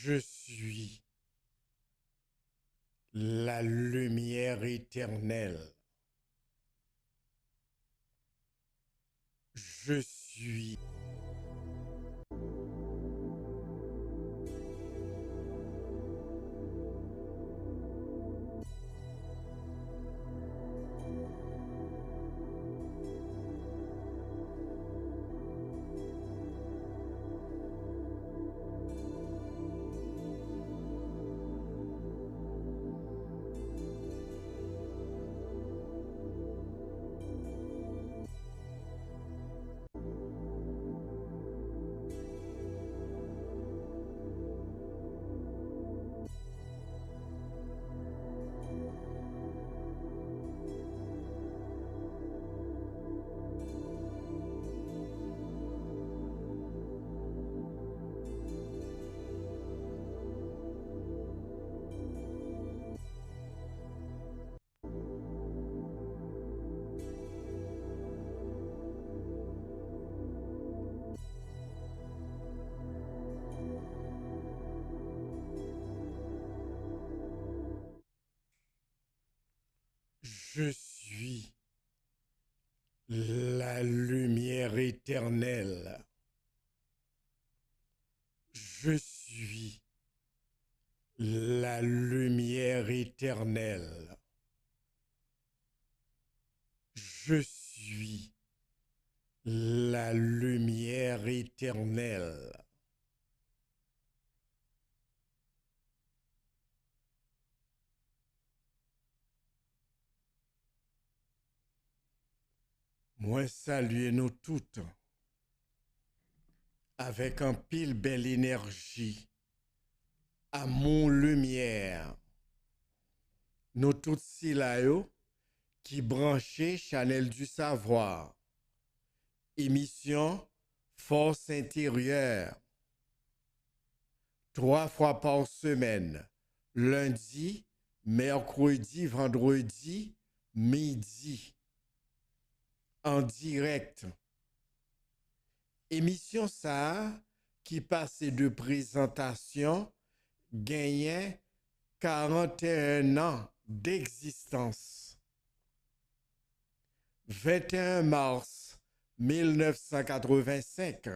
Je suis la lumière éternelle. Je suis Je suis la lumière éternelle. Je suis la lumière éternelle. Je suis la lumière éternelle. Moi saluer nous toutes avec un pile belle énergie, amour, lumière. Nous toutes si là yo, qui branchait Chanel du savoir. Émission Force intérieure. 3 fois par semaine. Lundi, mercredi, vendredi, midi. En direct. Émission ça qui passait de présentation gagnait 41 ans d'existence. 21 mars 1985.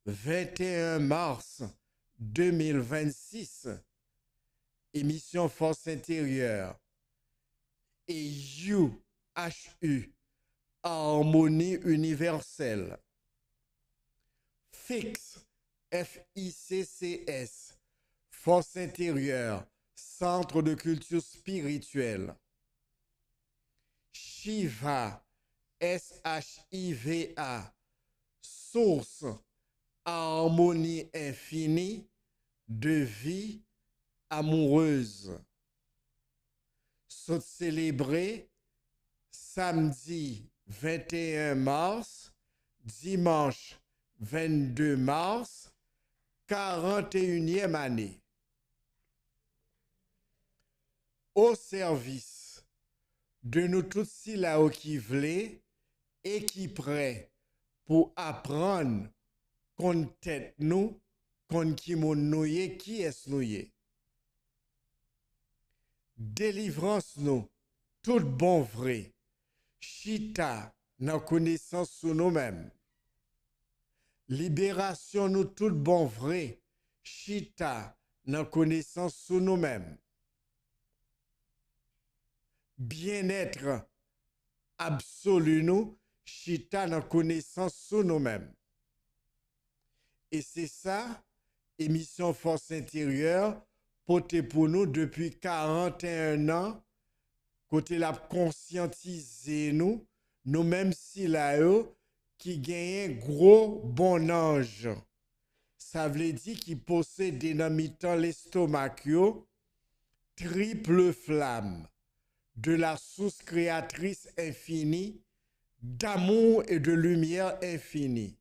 21 mars 2026. Émission Force intérieure. Et UHU, Harmonie universelle. FICS, FICCS, Force intérieure, Centre de culture spirituelle. Shiva, SHIVA, Source, harmonie infinie de vie amoureuse. Sont célébrés samedi 21 mars, dimanche 22 mars, 41e année. Au service de nous tous si là qui voulez et qui prêt pour apprendre qu'on tête nous, qu'on qui mon nouye, qui est nouye. Délivrance nous, tout bon vrai, chita dans connaissance sur nous-mêmes. Libération nous, tout bon vrai, chita dans connaissance sur nous-mêmes. Bien-être absolu nous, chita dans connaissance sur nous-mêmes. Et c'est ça, émission Force intérieure, portée pour nous depuis 41 ans, côté la conscientiser nous, nous-mêmes si là qui gagnent gros bon ange. Ça veut dire qui possède dans l'estomac triple flamme de la source créatrice infinie, d'amour et de lumière infinie.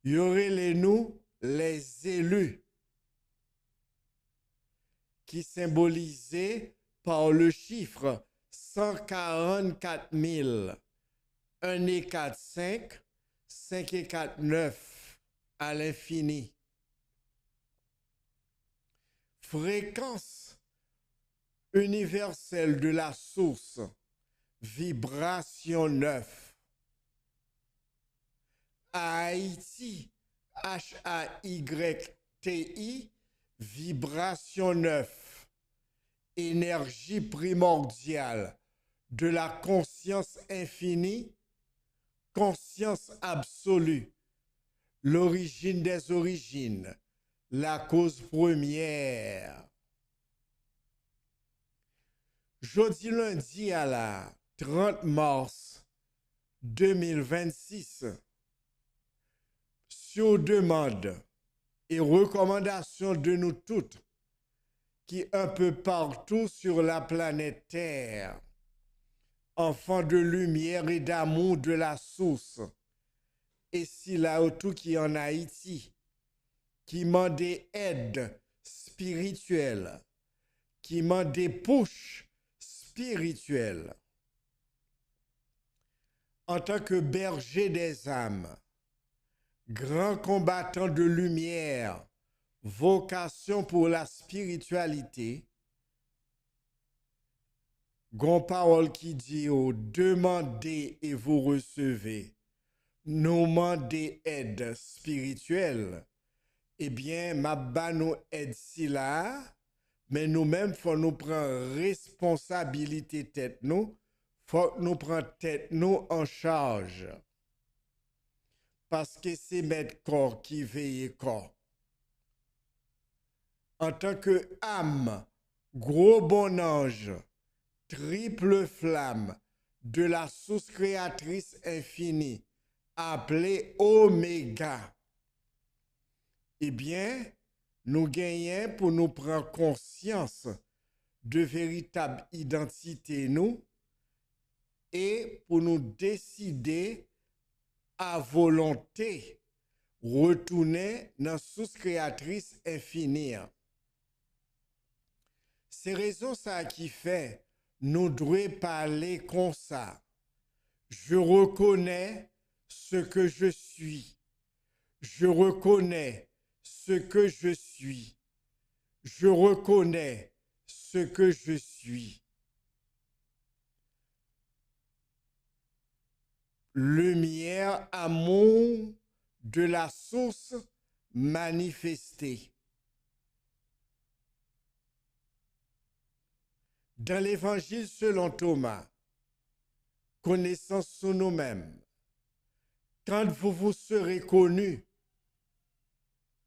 Y aurait les nous, les élus, qui symbolisés par le chiffre 144 000, 1 et 4, 5, 5 et 4, 9. à l'infini. Fréquence universelle de la source, vibration 9. Haïti, Hayti, vibration 9. Énergie primordiale de la conscience infinie, conscience absolue, l'origine des origines, la cause première. Jeudi lundi à la 30 mars 2026, sur demande et recommandation de nous toutes, qui un peu partout sur la planète Terre, enfants de lumière et d'amour de la source, et si là tout qui en Haïti, qui m'ont des aides spirituelles, qui m'ont des push spirituelles. En tant que berger des âmes, grand combattant de lumière, vocation pour la spiritualité, gon parole qui dit demandez et vous recevez, nous demandez aide spirituelle, eh bien, ma ba nous aide si là, mais nous-mêmes, faut nous prendre responsabilité tête nous, faut nous prendre tête nous en charge. Parce que c'est mettre corps qui veille corps. En tant que âme, gros bon ange, triple flamme de la source créatrice infinie, appelée Oméga, eh bien, nous gagnons pour nous prendre conscience de véritable identité nous et pour nous décider à volonté retourner dans la source créatrice infinie. C'est raison ça qui fait nous devons parler comme ça. Je reconnais ce que je suis. Je reconnais ce que je suis. Je reconnais ce que je suis. Lumière, amour de la source manifestée. Dans l'évangile selon Thomas, connaissance sur nous-mêmes, quand vous vous serez connus,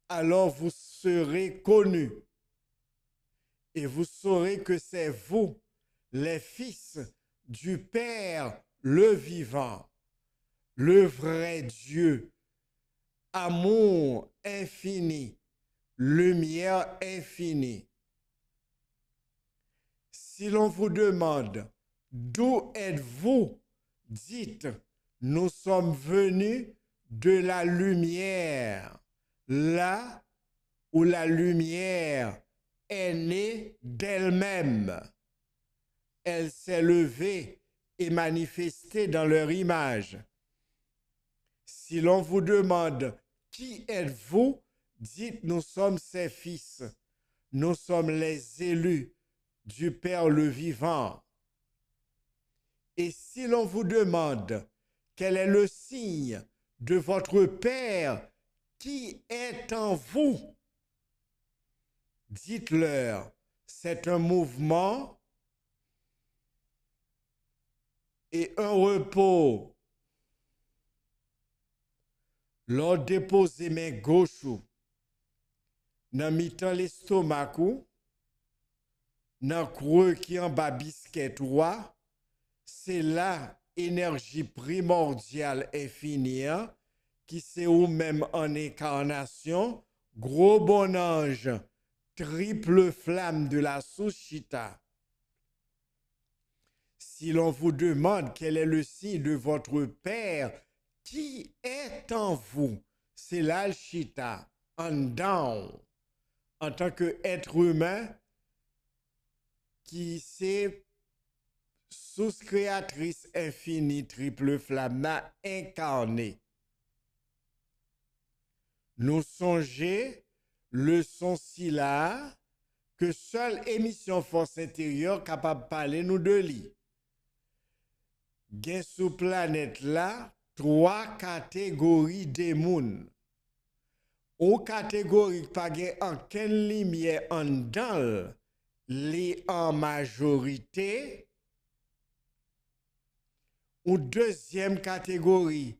alors vous serez connus. Et vous saurez que c'est vous, les fils du Père le vivant, le vrai Dieu, amour infini, lumière infinie. Si l'on vous demande d'où êtes-vous, dites, nous sommes venus de la lumière, là où la lumière est née d'elle-même. Elle s'est levée et manifestée dans leur image. Si l'on vous demande qui êtes-vous, dites, nous sommes ses fils, nous sommes les élus du Père le vivant. Et si l'on vous demande quel est le signe de votre Père qui est en vous, dites-leur, c'est un mouvement et un repos. L'on dépose main gauche dans mi-temps l'estomac, dans creux qui en bas biscuit droit, c'est là énergie primordiale infinie qui c'est ou même en incarnation, gros bon ange, triple flamme de la Sushita. Si l'on vous demande quel est le signe de votre Père qui est en vous, c'est l'Alchita, en down, en tant qu'être humain qui c'est source créatrice infinie, triple flamme, incarnée. nous songer leçon si là que seule émission force intérieure capable de parler nous de lui. Gen sous planète là trois catégories de moun. Ou catégorie pas gen aucune lumière en dedans, li en majorité. Ou deuxième catégorie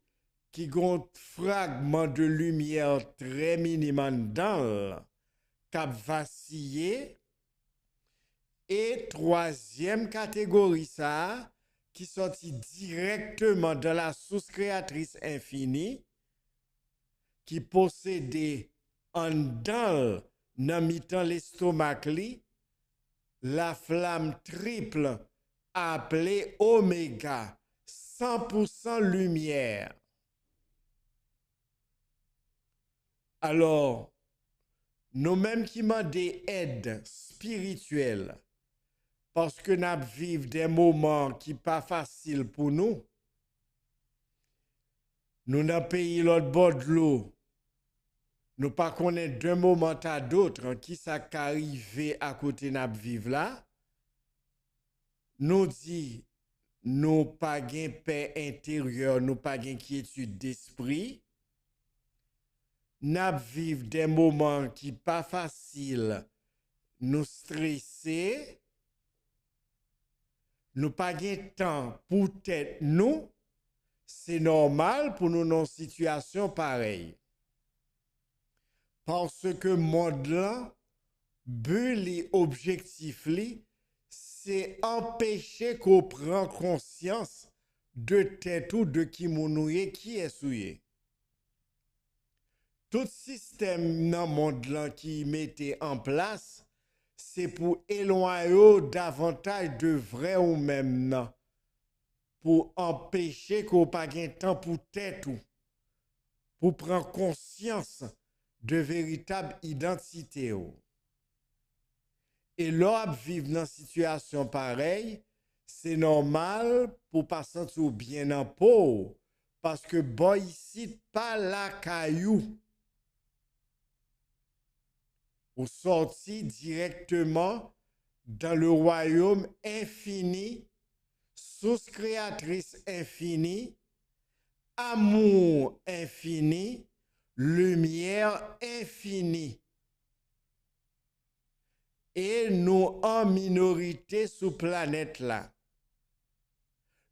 qui a un fragment de lumière très minimum dans cap vacillé. Et troisième catégorie ça qui sortit directement de la source créatrice infinie qui possédait en dans mitan l'estomac li la flamme triple appelée oméga 100% lumière. Alors, nous-mêmes qui demandons des aides spirituelles, parce que nous vivons des moments qui ne sont pas faciles pour nous, nous dans le pays l'autre bord de l'eau, nous pas connaître d'un moment à d'autre qui ça arrivé à côté de vivre là, nous dit nous pas gain paix intérieure, nous pas gain quiétude d'esprit, nous vivons des moments qui pas faciles, nous stresser, nous pas gain temps pour tête nous, c'est normal pour nous dans une situation pareille. Parce que monde là, but objectif li, c'est empêcher qu'on prenne conscience de tête ou de qui mounouye, qui est souillé. Tout système dans le monde là qui mettait en place, c'est pour éloigner davantage de vrai ou même non, pour empêcher qu'on pas de temps pour tête ou pour prendre conscience de véritable identité. Et là, vivre dans une situation pareille, c'est normal pour pas sentir bien en peau, parce que boy ici pas la caillou. Ou sorti directement dans le royaume infini, source créatrice infinie, amour infini, lumière infinie. Et nous en minorité sur planète là.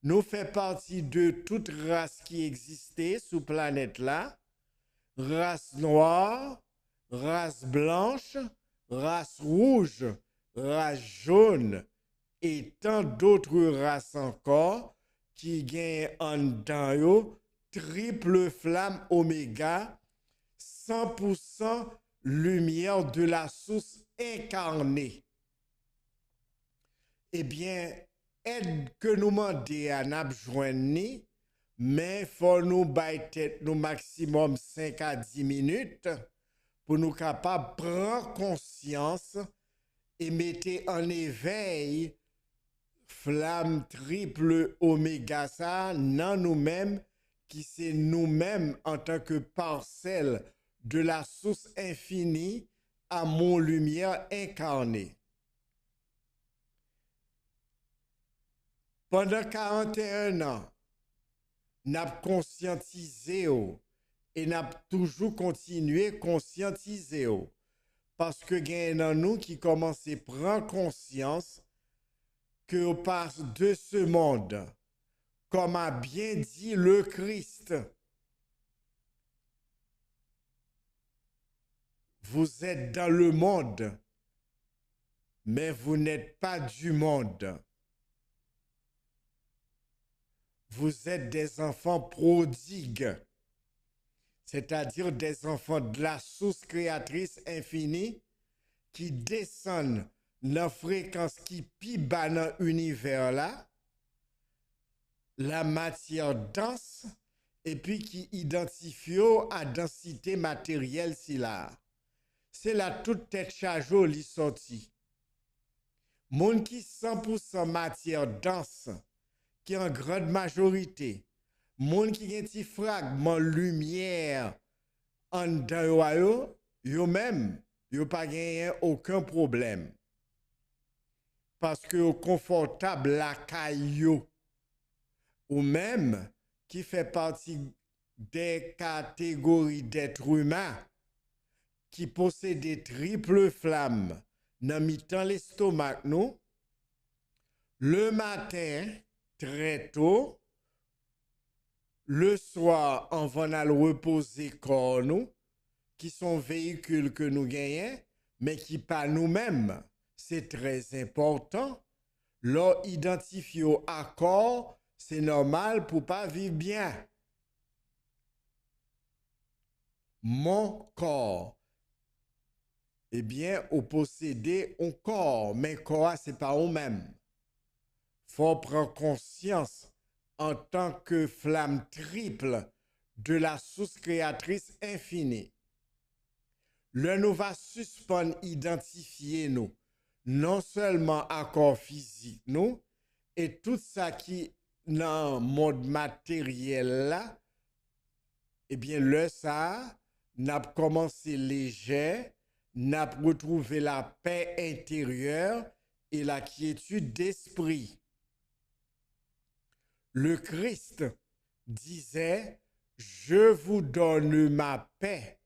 Nous faisons partie de toute race qui existait sur planète là. Race noire, race blanche, race rouge, race jaune et tant d'autres races encore qui gagnent en dedans triple flamme oméga 100% lumière de la source incarnée. Eh bien, aide que nous demandons à nous joindre, mais il faut nous bailler nous maximum 5 à 10 minutes pour nous capables de prendre conscience et mettre en éveil flamme triple oméga ça dans nous-mêmes qui c'est nous-mêmes en tant que parcelle de la source infinie à mon lumière incarnée. Pendant 41 ans, nous avons conscientisé et nous avons toujours continué à conscientiser parce que il y a nous qui commencent à prendre conscience que on passe de ce monde, comme a bien dit le Christ. Vous êtes dans le monde, mais vous n'êtes pas du monde. Vous êtes des enfants prodigues, c'est-à-dire des enfants de la source créatrice infinie qui descendent la fréquence qui pi bas dans l'univers là, la matière dense, et puis qui identifie à densité matérielle si là. C'est la toute tête chargée li sorti. Moun qui 100% matière dense, qui en grande majorité, moun qui gen ti fragment lumière en dedans yo même, yo pas gagné aucun problème. Parce que yo confortable la caillou ou même qui fait partie des catégories d'êtres humains qui possèdent des triples flammes dans mi-temps l'estomac nous, le matin très tôt, le soir en venant reposer corps nous, qui sont véhicules que nous gagnons, mais qui pas nous-mêmes. C'est très important. Leur identifier au accord, c'est normal pour pas vivre bien. Mon corps, eh bien, au posséder un corps, mais corps, c'est pas nous-mêmes. Faut prendre conscience en tant que flamme triple de la source créatrice infinie. Le nous va suspendre identifier nous, non seulement à corps physique nous, et tout ça qui dans le monde matériel là, eh bien le ça, n'a commencé léger, n'a retrouvé la paix intérieure et la quiétude d'esprit. Le Christ disait, je vous donne ma paix.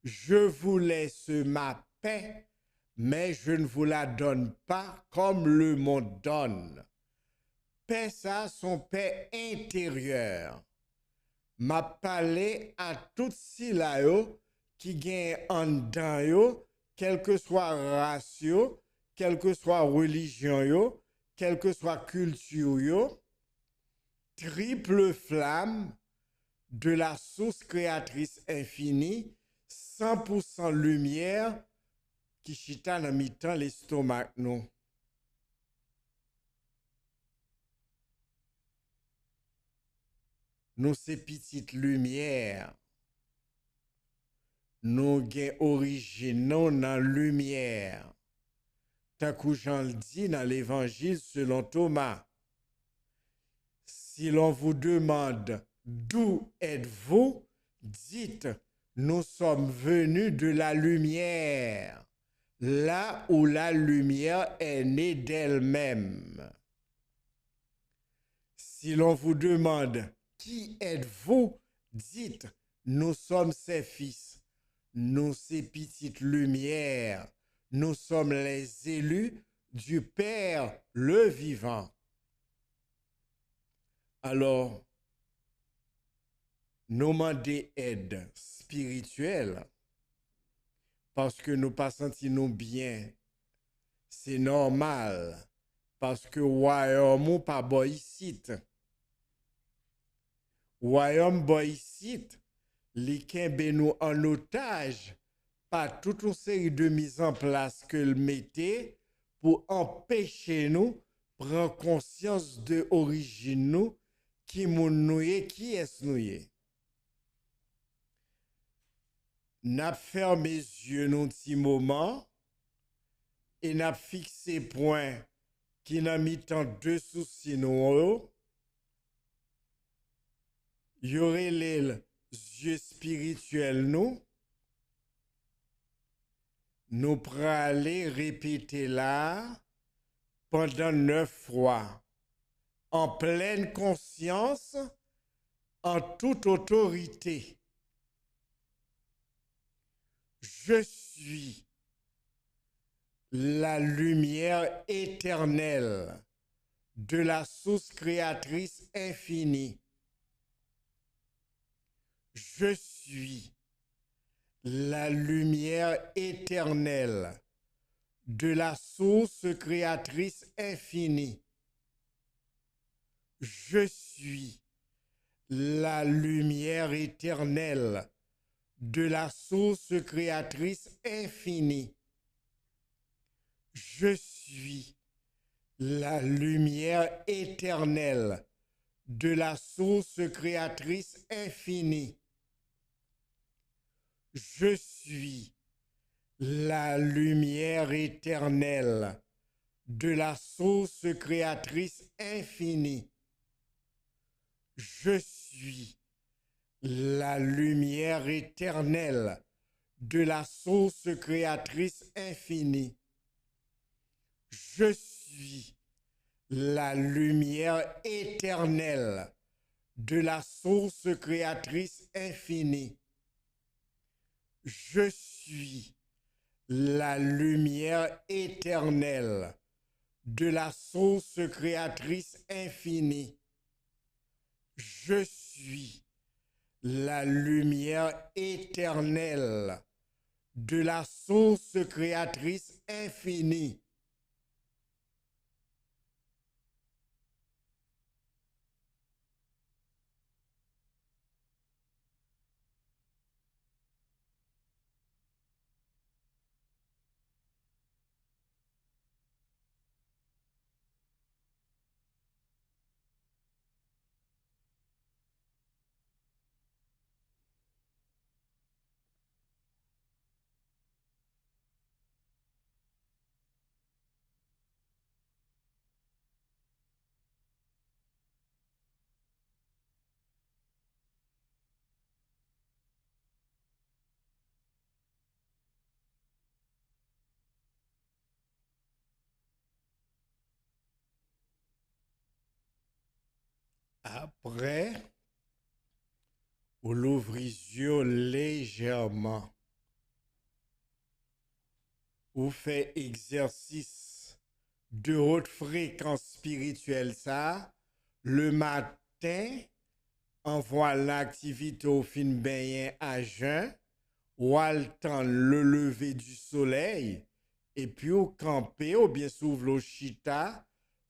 Je vous laisse ma paix, mais je ne vous la donne pas comme le monde donne. Paix, ça, son paix intérieure. M'a parlé à tout si là qui gagne en dedans yo, quelle que soit race yo, quelle que soit religion yo, quelle que soit culture yo, triple flamme de la source créatrice infinie, 100% lumière qui chita dans mi-temps l'estomac nous. Nous c'est petite lumière. Nous gain origine dans lumière. Tant que Jean le dit dans l'évangile selon Thomas. Si l'on vous demande d'où êtes-vous, dites, nous sommes venus de la lumière, là où la lumière est née d'elle-même. Si l'on vous demande qui êtes-vous, dites, nous sommes ses fils, nous ces petites lumières, nous sommes les élus du Père le vivant. Alors, nous demandons aide spirituelle parce que nous pas senti nous bien. C'est normal parce que royaume pas boycite. Royaume boycite, li kembe nous en otage par toute une série de mises en place que le mettait pour empêcher nous prendre conscience de origine nous, qui moun nou ye, qui est nou ye. N'a fermé les yeux un petit moment et n'a fixé point qui n'a mis tant de soucis nous. Y aurait les yeux spirituels nous. Nous praler répéter là pendant 9 fois en pleine conscience, en toute autorité. Je suis la lumière éternelle de la source créatrice infinie. Je suis la lumière éternelle de la source créatrice infinie. Je suis la lumière éternelle de la source créatrice infinie. Je suis la lumière éternelle de la source créatrice infinie. Je suis la lumière éternelle de la source créatrice infinie. Je suis la lumière éternelle de la source créatrice infinie. Je suis la lumière éternelle de la source créatrice infinie. Je suis la lumière éternelle de la source créatrice infinie. Je suis la lumière éternelle de la source créatrice infinie. Après, vous l'ouvrez les yeux légèrement. Vous faites exercice de haute fréquence spirituelle ça. Le matin, on voit l'activité au fin bain à jeun, ou attend le lever du soleil, et puis au camper ou bien s'ouvre le chita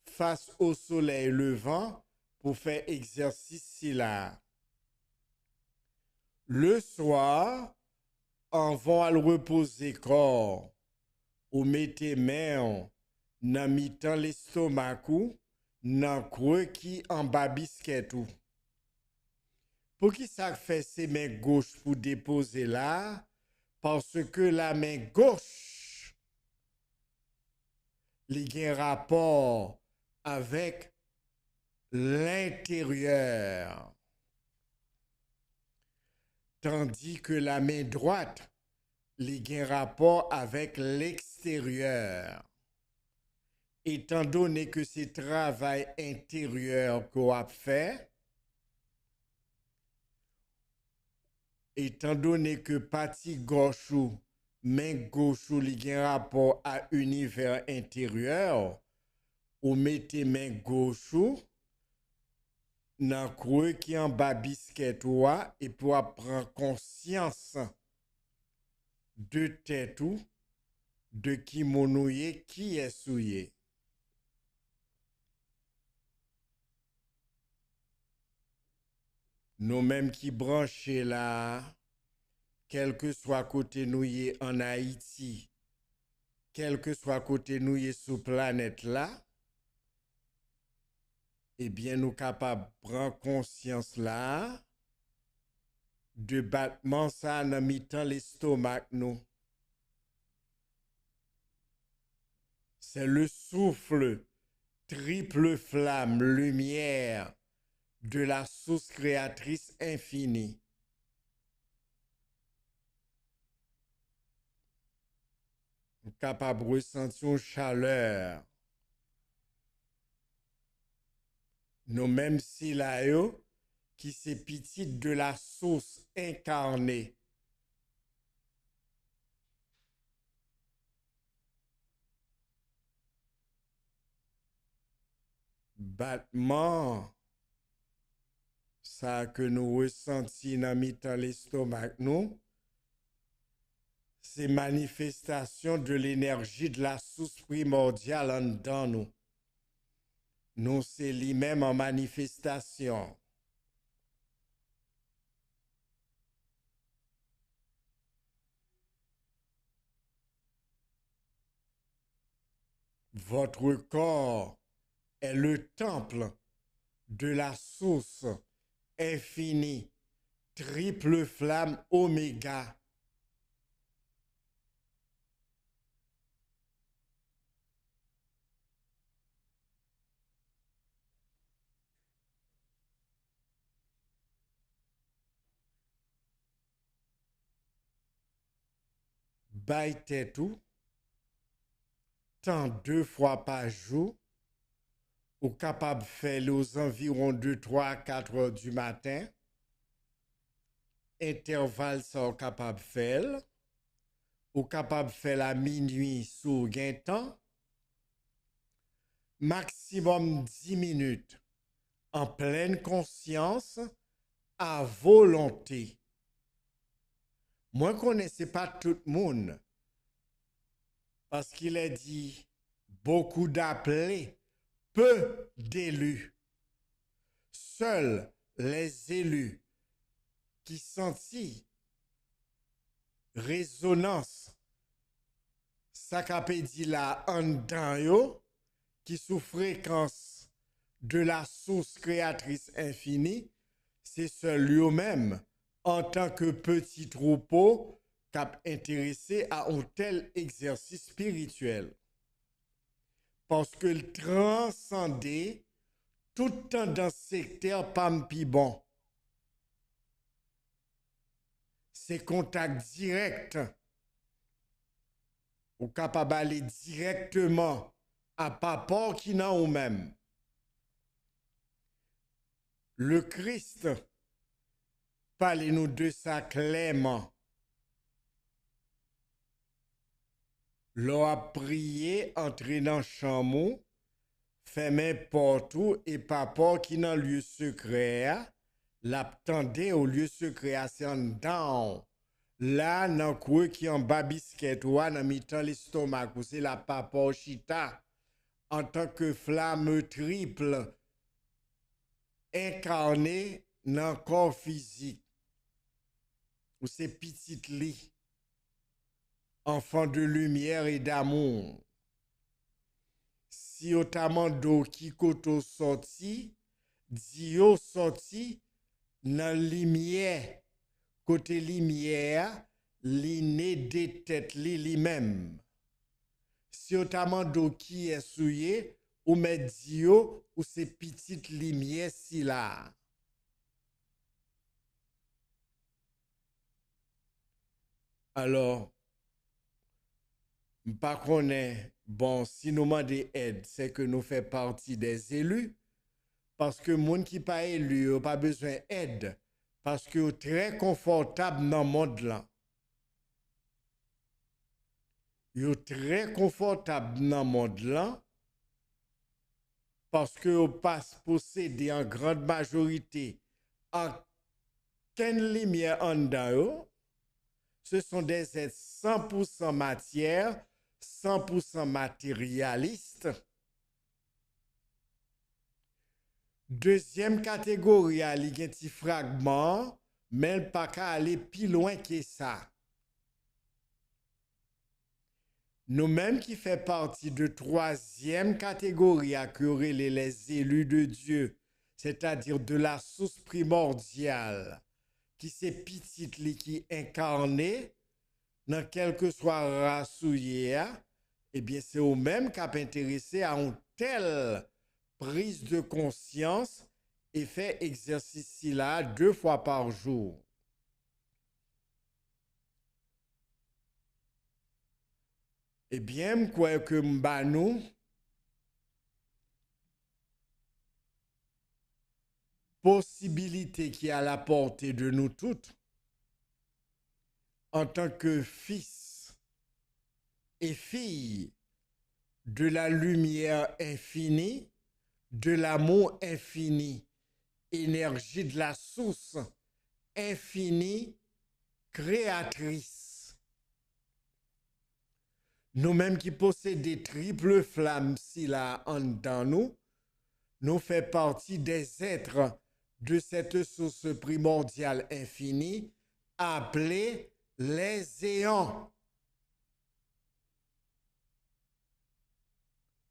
face au soleil levant pour faire exercice là. Le soir, on va le reposer corps, ou mettez main dans mi-temps l'estomac ou dans creux qui en bas biscuit ou. Pour qui ça fait ses mains gauche pour déposer là? Parce que la main gauche, il y a un rapport avec l'intérieur. Tandis que la main droite, il y a un rapport avec l'extérieur. Étant donné que c'est travail intérieur qu'on a fait, étant donné que partie gauche ou main gauche ou il y a un rapport à univers intérieur, ou mettez main gauche ou dans creux qui en bas biscuit ou et pour prendre conscience de tête ou de qui monouye qui est souillé. Nous-mêmes qui branchés là, quel que soit côté nous en Haïti, quel que soit côté nous sur planète là, eh bien nous capables de prendre conscience là de battement ça dans mi-temps l'estomac nous. C'est le souffle, triple flamme, lumière de la source créatrice infinie. Capable de ressentir une chaleur. Nous mêmes si là qui c'est petit de la source incarnée. Battement, ça que nous ressentons dans mi-temps l'estomac, nous, c'est manifestation de l'énergie de la source primordiale en dedans nous. Nous, c'est lui-même en manifestation. Votre corps est le temple de la source infinie, triple flamme oméga. bay tête ou, tant 2 fois par jour, ou capable de faire aux environs de 3 4 heures du matin, intervalle ça ou capable de faire, ou capable de faire la minuit sous gain temps, maximum 10 minutes en pleine conscience, à volonté. Moi, je ne connaissais pas tout le monde parce qu'il est dit beaucoup d'appelés, peu d'élus. Seuls les élus qui sentent résonance, ça qu'a dit là en dedans yo, qui sous fréquence de la source créatrice infinie, c'est seul eux-mêmes, en tant que petit troupeau, cap intéressé à un tel exercice spirituel. Parce que le transcender tout tendance sectaire pampi bon. C'est contact direct ou capable d'aller directement à papa qui n'a ou même. Le Christ parle-nous de ça clairement. L'on a prié, entrer dans le chamou, fermer partout et papa qui dans le lieu secret, l'attendait au lieu secret, c'est en dedans. Là, dans quoi qui en bas biscuit ou dans mi-temps l'estomac, c'est la papa chita, en tant que flamme triple, incarnée dans le corps physique, ou c'est petite lit, enfant de lumière et d'amour. Si notamment d'eau qui koto sorti, Dio sorti dans lumière, côté lumière, li né des têtes li même. Si notamment d'eau qui est souillé, ou met Dio ou ces petites lumières si là. Alors, par contre, bon, si nous demandons aide, c'est que nous faisons partie des élus, parce que les gens qui ne sont pas élus n'ont pas besoin d'aide, parce que sont très confortables dans le monde là. Ils sont très confortables dans le monde là, parce que vous possédez en grande majorité aucune lumière en dedans. Ce sont des êtres 100% matière, 100% matérialistes. Deuxième catégorie, il y a un petit fragment, mais il pas qu'à aller plus loin que ça. Nous-mêmes qui fait partie de troisième catégorie, à les élus de Dieu, c'est-à-dire de la source primordiale, qui c'est petite qui incarnée, dans quel que soit rassouillé, eh bien c'est au même qui a intéressé à une telle prise de conscience et fait exercice là 2 fois par jour. Eh bien, quoi que m'banou, possibilité qui est à la portée de nous toutes, en tant que fils et filles de la lumière infinie, de l'amour infini, énergie de la source infinie, créatrice. Nous-mêmes qui possédons des triples flammes si là en dans nous, nous faisons partie des êtres de cette source primordiale infinie appelée les éons.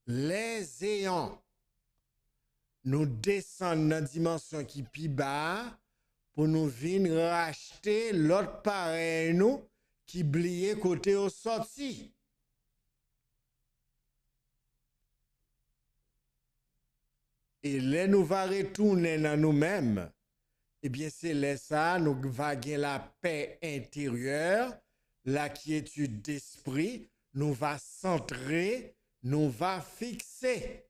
Les éons. Nous descendons dans une dimension qui est plus bas pour nous venir racheter l'autre pareil nous qui blié côté au sorti. Et là, nous va retourner dans nous-mêmes. Eh bien, c'est là ça, nous va gagner la paix intérieure, la quiétude d'esprit nous va centrer, nous va fixer.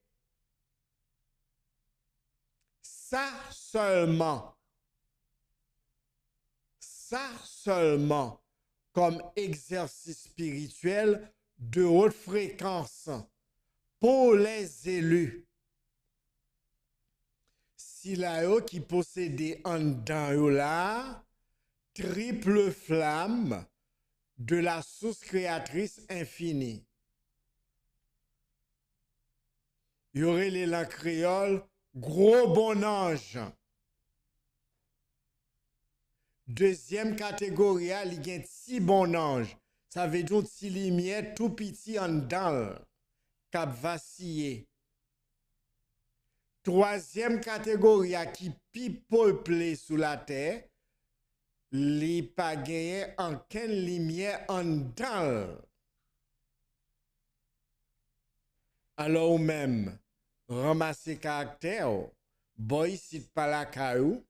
Ça seulement comme exercice spirituel de haute fréquence pour les élus. Si la yo qui possédait en dedans là, triple flamme de la source créatrice infinie. Il y aurait les langues créoles, gros bon ange. Deuxième catégorie, il y a un petit bon ange. Ça veut dire un petit lumière tout petit en dedans, cap vaciller. Troisième catégorie, qui pi peuplé sous la terre, li pa gagné en quelle lumière en dedans. Alors même, ramasser caractère, boy sit pas la caillou,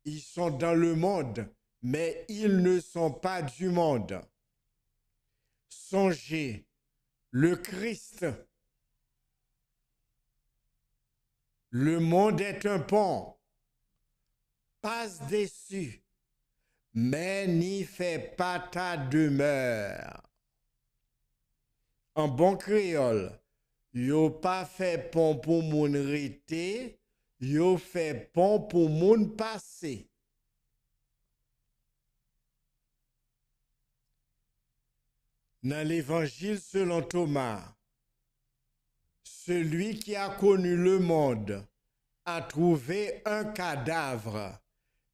ils sont dans le monde, mais ils ne sont pas du monde. Songez, le Christ, le monde est un pont, passe dessus, mais n'y fait pas ta demeure. En bon créole, yo pas fait pont pour moun rete, yo fait pont pour moun passer. Dans l'évangile selon Thomas, celui qui a connu le monde a trouvé un cadavre,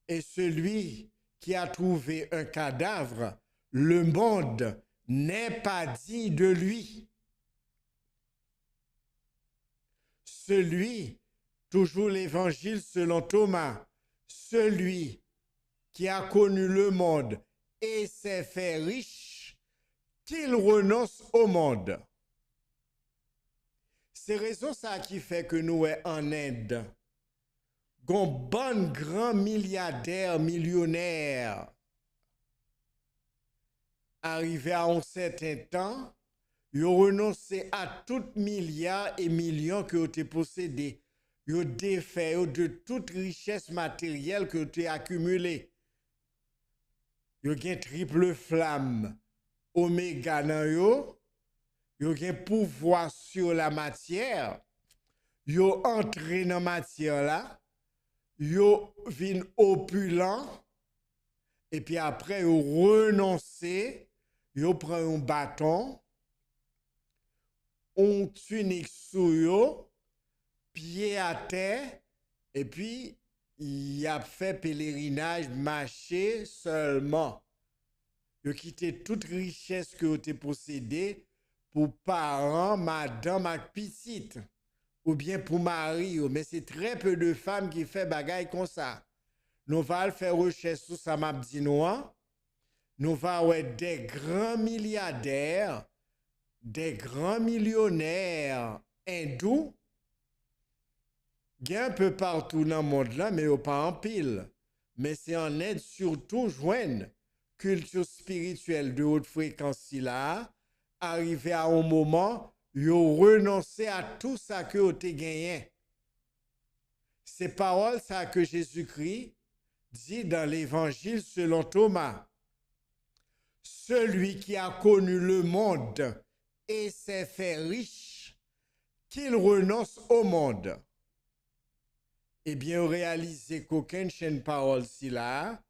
et celui qui a trouvé un cadavre, le monde n'est pas dit de lui. Celui, toujours l'évangile selon Thomas, celui qui a connu le monde et s'est fait riche, qu'il renonce au monde. C'est raison ça qui fait que nous sommes en Inde. Un bon grand milliardaire, millionnaire, arrivé à un certain temps, il a renoncé à tout milliards et millions que vous possédé. Il a défait de toute richesse matérielle que vous avez accumulée. Il a une triple flamme oméga dans yo. Il a un pouvoir sur la matière. Il a entré dans la matière là. Yo vin opulent et puis après yo renoncé, yo prend un bâton, on tunique sous yo, pied à terre et puis il a fait pèlerinage marché seulement. Yo quitté toute richesse que vous possédé pour parents, madame ak petite. Ou bien pour mari, mais c'est très peu de femmes qui font bagaille comme ça. Nous allons faire recherche sur ça, m'a dit nous. Nous allons avoir des grands milliardaires, des grands millionnaires hindous. Il y a un peu partout dans le monde là, mais pas en pile. Mais c'est en aide surtout joindre culture spirituelle de haute fréquence là, arriver à un moment yo renoncé à tout ça que vous avez gagné. C'est paroles ça que Jésus-Christ dit dans l'évangile selon Thomas. Celui qui a connu le monde et s'est fait riche, qu'il renonce au monde. Eh bien, réalisez qu'aucune chaîne parole si là,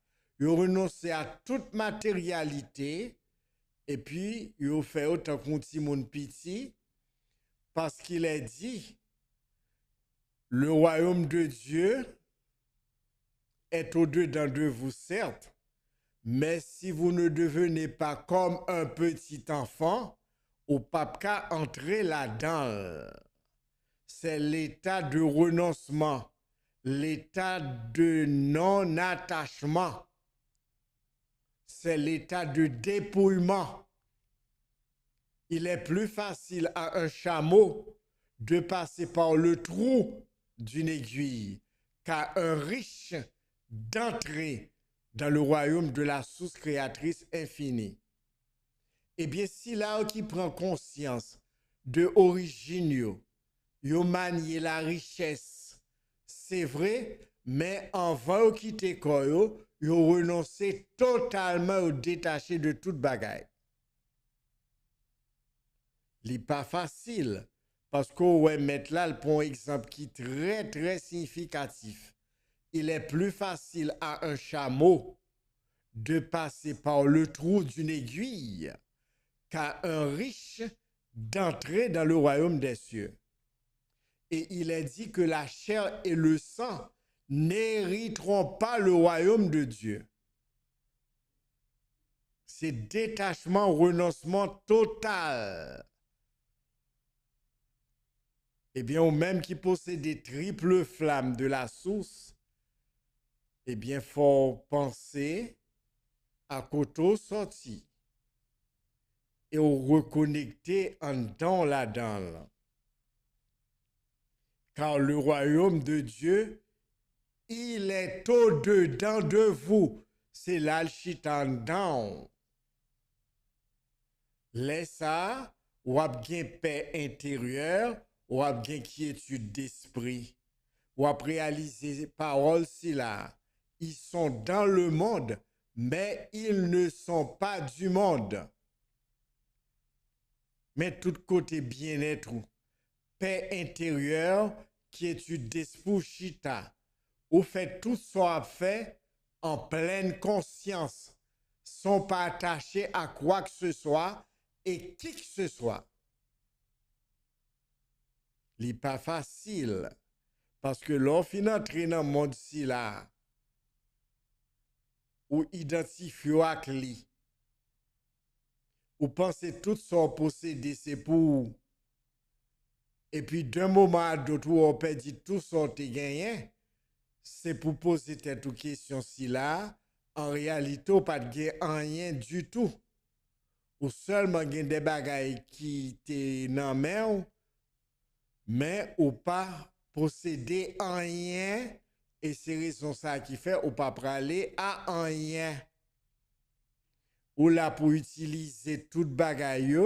il renoncé à toute matérialité et puis il fait autant qu'on petit monde petit. Parce qu'il est dit, le royaume de Dieu est au-dedans de vous, certes, mais si vous ne devenez pas comme un petit enfant, au pape qu'à entrer là-dedans. C'est l'état de renoncement, l'état de non-attachement, c'est l'état de dépouillement. Il est plus facile à un chameau de passer par le trou d'une aiguille qu'à un riche d'entrer dans le royaume de la source créatrice infinie. Eh bien, si là qui prend conscience de origine, yo manier la richesse, c'est vrai, mais avant de quitter koyo, yo renoncer totalement au détaché de toute bagaille. Li pas facile, parce qu'on va mettre là pour un exemple qui est très significatif. Il est plus facile à un chameau de passer par le trou d'une aiguille qu'à un riche d'entrer dans le royaume des cieux. Et il est dit que la chair et le sang n'hériteront pas le royaume de Dieu. C'est détachement, renoncement total. Eh bien, ou même qui possède des triples flammes de la source, eh bien, faut penser à côté sorti et au reconnecter en dans la dedans. Car le royaume de Dieu, il est au-dedans de vous. C'est là le chitan. Laisse ça, ou a bien paix intérieure, ou a bien quiétude d'esprit, ou a réaliser paroles si là. Ils sont dans le monde, mais ils ne sont pas du monde. Mais tout côté bien-être, paix intérieure, quiétude d'esprit, chita. Ou fait tout ce qu'on fait en pleine conscience, sans pas attaché à quoi que ce soit et qui que ce soit. Ce n'est pas facile, parce que l'on entrer dans le monde si là, ou identifier avec lui, ou penser tout son possédé, c'est pour. Et puis d'un moment à l'autre, on perd tout son gagné, c'est pour poser cette question si là, en réalité, on pas de rien du tout. Ou seulement des bagailles qui te nan men, mais ou pas posséder rien, et c'est raison ça qui fait ou pas praler à rien. Ou là pour utiliser toute bagaille,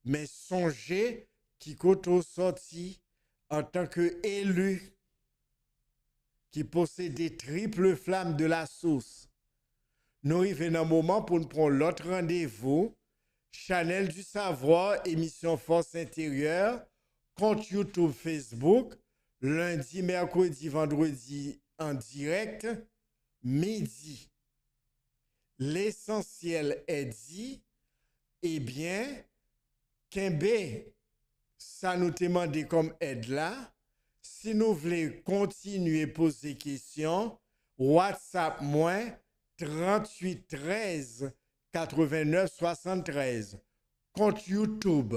mais songer qui koto sorti en tant que élu qui possède des triples flammes de la source. Nous arrivons dans un moment pour nous prendre l'autre rendez-vous. Channel du savoir, émission Force intérieure, compte YouTube, Facebook, lundi, mercredi, vendredi en direct, midi. L'essentiel est dit, eh bien, Kembe, ça nous demande comme aide là. Si nous voulons continuer à poser des questions, WhatsApp moins 38 13 89 73. Compte YouTube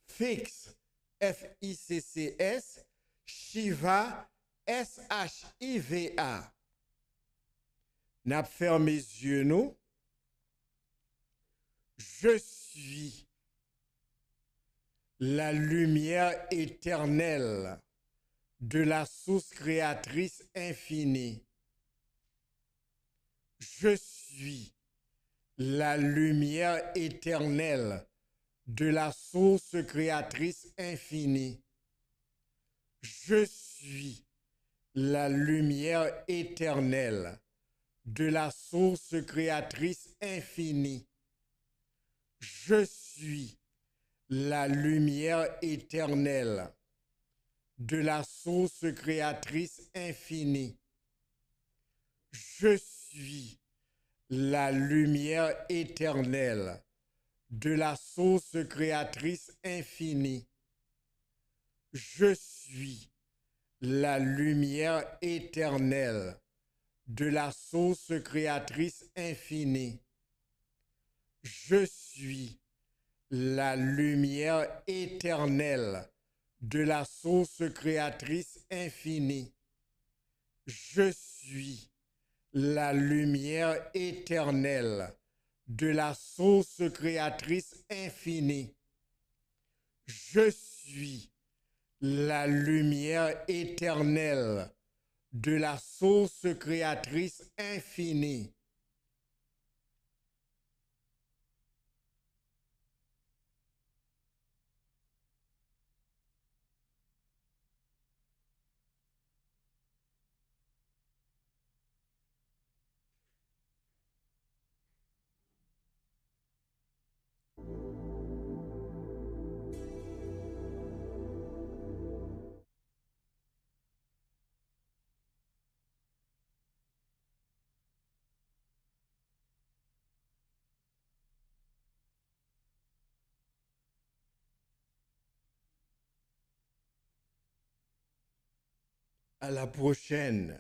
Fix FICCS Shiva SHIVA. N'a fermé les yeux nous. Je suis la lumière éternelle de la source créatrice infinie. Je suis la lumière éternelle de la source créatrice infinie. Je suis la lumière éternelle de la source créatrice infinie. Je suis la lumière éternelle de la source créatrice infinie. Je suis la lumière éternelle de la source créatrice infinie. Je suis la lumière éternelle de la source créatrice infinie. Je suis la lumière éternelle de la source créatrice infinie. Je suis la lumière éternelle de la source créatrice infinie. Je suis la lumière éternelle de la source créatrice infinie. À la prochaine.